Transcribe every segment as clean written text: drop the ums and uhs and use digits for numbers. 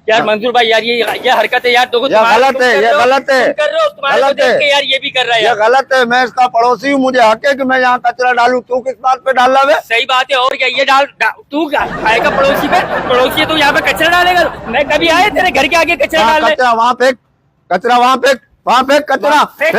यार मंजूर भाई यार ये हरकत है यार, देखो ये गलत है, ये गलत है, कर रहे हो तुम्हारे को देख के यार ये भी कर रहा है ये गलत है। मैं इसका पड़ोसी हूँ, मुझे हक है कि मैं यहाँ कचरा डालूं। तू किस बात पे डाल रहा है? सही बात है। और क्या ये तू आएगा पड़ोसी पे, पड़ोसी है तो यहाँ पे कचरा डालेगा। मैं कभी आए तेरे घर के आगे कचरा डालने? कचरा वहाँ फेंक, कचरा वहाँ फेंक, वहाँ फेंक कचरा फेंक।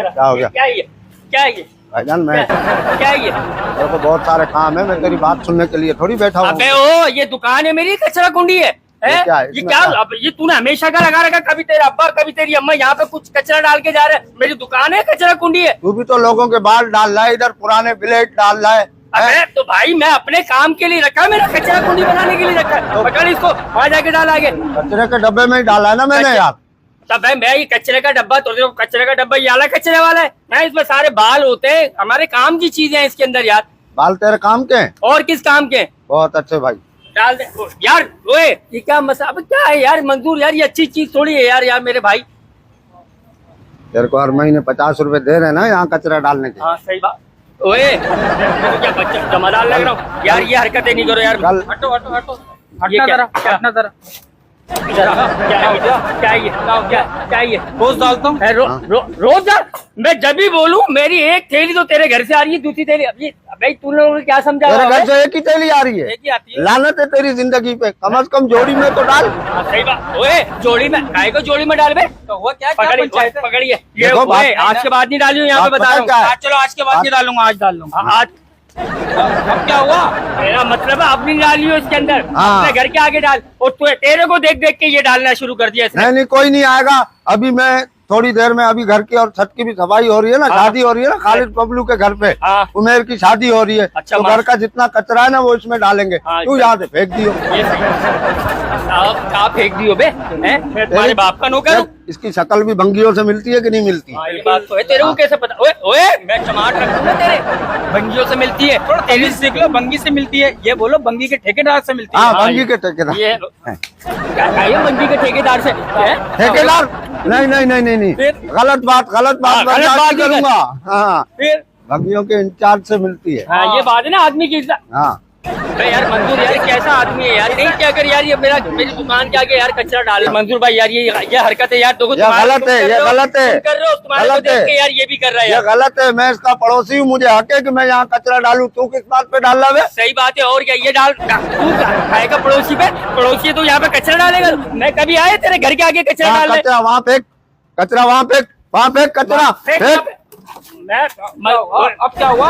क्या हो गया? क्या है ये? क्या है ये भाईजान? मैं क्या है ये? मेरे को बहुत सारे काम है, मैं तेरी बात सुनने के लिए थोड़ी बैठा हूँ। अबे ओ ये दुकान है मेरी, कचरा कुंडी है। ये क्या है? ये क्या? अब ये तूने हमेशा का लगा रखा, कभी तेरे अब्बा कभी तेरी अम्मा यहाँ पे कुछ कचरा डाल के जा रहे हैं। मेरी दुकान है, कचरा कुंडी है। तू भी तो लोगों के बाल डाल रहा है, इधर पुराने ब्लेड डाल रहा है। अबे तो भाई मैं अपने काम के लिए रखा है, मेरा कचरा कुंडी बनाने के लिए रखा है। पकड़ इसको, वहाँ जाके डाल आगे। कचरे के डब्बे में ही डाला है ना मैंने यार। तब भाई मैं ये कचरे का डब्बा, तो कचरे का डब्बा ये वाला कचरे वाला है। इसमें सारे बाल होते हैं, हमारे काम की चीजें हैं इसके अंदर यार। बाल तेरे काम के हैं? और किस काम के? बहुत अच्छे भाई, डाल दे यार। ओए ये क्या मसला? अब क्या है यार मंजूर, यार ये अच्छी चीज थोड़ी है यार। यार मेरे भाई तेरे को हर महीने 50 रुपए दे रहे हैं ना यहाँ कचरा डालने के। हाँ सही बात। ओए क्या बच्चा जमादार लग रहा हूँ यार, ये हरकतें नहीं करो यार। कल हटो हटो हटो, हटना जरा, हटना जरा। क्या है ये? क्या है ये? क्या है ये? रोज डालता हूँ रोज यार। मैं जब भी बोलूँ मेरी एक थैली तो तेरे घर से आ रही है, दूसरी थैली अभी। भाई तू लोगों ने क्या समझा? तेरे घर से एक ही थैली आ रही है? एक ही आती है। लानत है तेरी जिंदगी पे, कम से कम जोड़ी में तो डाल। सही बात। ओए जोड़ी में काहे को जोड़ी में डाल बे? तो वो क्या पकड़िए ये। देखो बात- आज के बाद नहीं डालियो यहाँ पे, बता रहा हूँ। आज चलो आज के बाद नहीं डालूंगा, आज डाल लूंगा। आज अब क्या हुआ? मेरा मतलब है अब नहीं डालियो इसके अंदर, अपने घर के आगे डाल। और तेरे को देख देख के ये डालना शुरू कर दिया इसने। नहीं कोई नहीं आएगा अभी। मैं थोड़ी देर में अभी घर की और छत की भी सफाई हो रही है ना, शादी हो रही है ना खालिद बबलू के घर पे। उमेर की शादी हो रही है। अच्छा, तो घर का जितना कचरा है ना वो इसमें डालेंगे। तू यहाँ से फेंक दियो। आप फेंक दियो बे? तुम्हारे बाप का नौकर हूँ। इसकी शक्ल भी भंगियों से मिलती है कि नहीं मिलती? ये बात तो है। तेरे को कैसे पता? ओए ओए मैं चमाट रखूंगा तेरे। भंगियों से मिलती है? थोड़ा तेजी से सीख लो। भंगी से मिलती है ये बोलो, भंगी के ठेकेदार से मिलती है। हाँ भंगी के ठेकेदार। ये क्या भंगी के ठेकेदार से? ठेकेदार? नहीं नहीं नहीं नहीं नहीं, गलत बात करूंगा। हाँ फिर भंगियों के इंचार्ज से मिलती है। हाँ ये बात है ना आदमी की। हाँ यार मंजूर यार कैसा आदमी है यार? नहीं क्या कर यार, ये मेरी दुकान के आगे यार कचरा डाल। मंजूर भाई यार ये हरकत है यार, देखो ये गलत है, ये गलत है, कर रहे हो तुम्हारे को देख के यार ये भी कर रहा है। ये गलत है। मैं इसका पड़ोसी हूँ, मुझे हक है कि मैं यहाँ कचरा डालूं। तू किस बात पे डाल रहा है? सही बात है। और क्या ये तू आएगा पड़ोसी पे, पड़ोसी है तो यहाँ पे कचरा डालेगा। मैं कभी आए तेरे घर के आगे कचरा डालने? कचरा वहाँ फेंक, कचरा वहाँ फेंक, वहाँ फेंक कचरा फेंक। अब क्या हुआ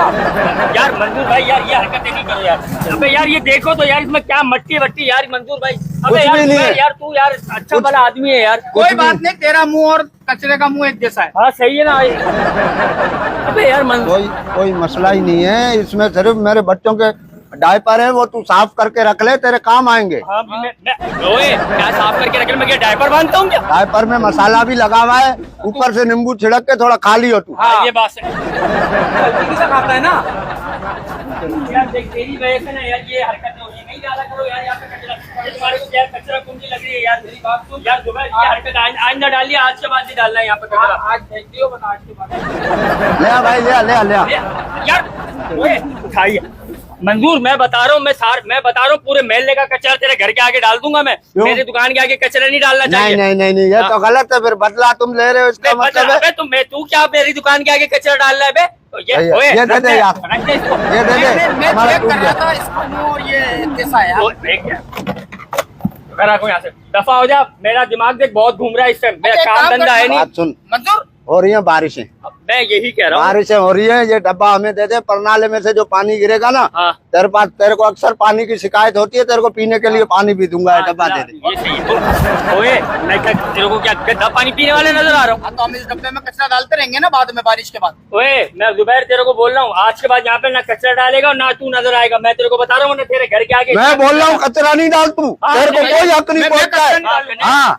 यार मंजूर भाई? यार ये हरकतें नहीं करो यार। अबे यार ये देखो तो यार, इसमें क्या मट्टी वट्टी यार मंजूर भाई। अबे यार तू यार अच्छा भला आदमी है यार। कोई बात नहीं, तेरा मुंह और कचरे का मुंह एक जैसा है। हाँ सही है ना। अबे यार कोई मसला ही नहीं है इसमें, सिर्फ मेरे बच्चों के डायपर है वो तू साफ करके रख ले, तेरे काम आएंगे। क्या साफ करके रख ले? मैं क्या डायपर बांधता हूँ क्या? डायपर में मसाला भी लगा हुआ है, ऊपर से नींबू छिड़क के थोड़ा खा लियो तू। हाँ ये बात है। गलती से खाता है ना यार देख तेरी वजह से ना यार ये हरकतें हो रही। नहीं डाला करो यार यहाँ पे कचरा। तुम्हारे को यार कचरा कुंजी लग रही है यार। मेरी बात सुन यार, जो ये हरकत आज ना डालिए, आज के बाद नहीं डालना है यहाँ पे कचरा। आज भेज दियो, बता आज के बाद। ले भाई ले यार उठाइए मंजूर। मैं बता रहा हूँ, मैं बता रहा हूँ पूरे महल्ले का कचरा तेरे घर के आगे डाल दूंगा मैं। मेरी दुकान के आगे कचरा नहीं डालना चाहिए। नहीं ये तो गलत है। फिर बदला तुम ले रहे हो इसका मतलब है? तू क्या मेरी दुकान के आगे कचरा डाल रहा है बे? तो ये दे दे यार, ये दे दे। मैं चेक कर रहा था इसका मुंह और ये कैसा है यार। यहाँ से दफा हो जा। मेरा दिमाग देख बहुत घूम रहा है इस टाइम। मेरा काम धंधा है नहीं। सुन मंजूर, हो रही है बारिशें, मैं यही कह रहा हूँ। बारिशें हो रही है, ये डब्बा हमें दे दे। परनाले में से जो पानी गिरेगा ना, तेरे को अक्सर पानी की शिकायत होती है, तेरे को पीने के लिए पानी भी दूंगा। ये डब्बा दे दे। ये सही है। ओए मैं तेरे को क्या गंदा पानी पीने वाले नजर आ रहा हूँ? तो हम इस डब्बे में कचरा डालते रहेंगे ना बाद में, बारिश के बाद। ओए मैं जुबैर तेरे को बोल रहा हूँ, आज के बाद यहाँ पे ना कचरा डालेगा और ना तू नजर आएगा। मैं तेरे को बता रहा हूँ ना, तेरे घर के आगे मैं बोल रहा हूँ कचरा नहीं डाल तू, तेरे को कोई हक नहीं पहुँचता है। हाँ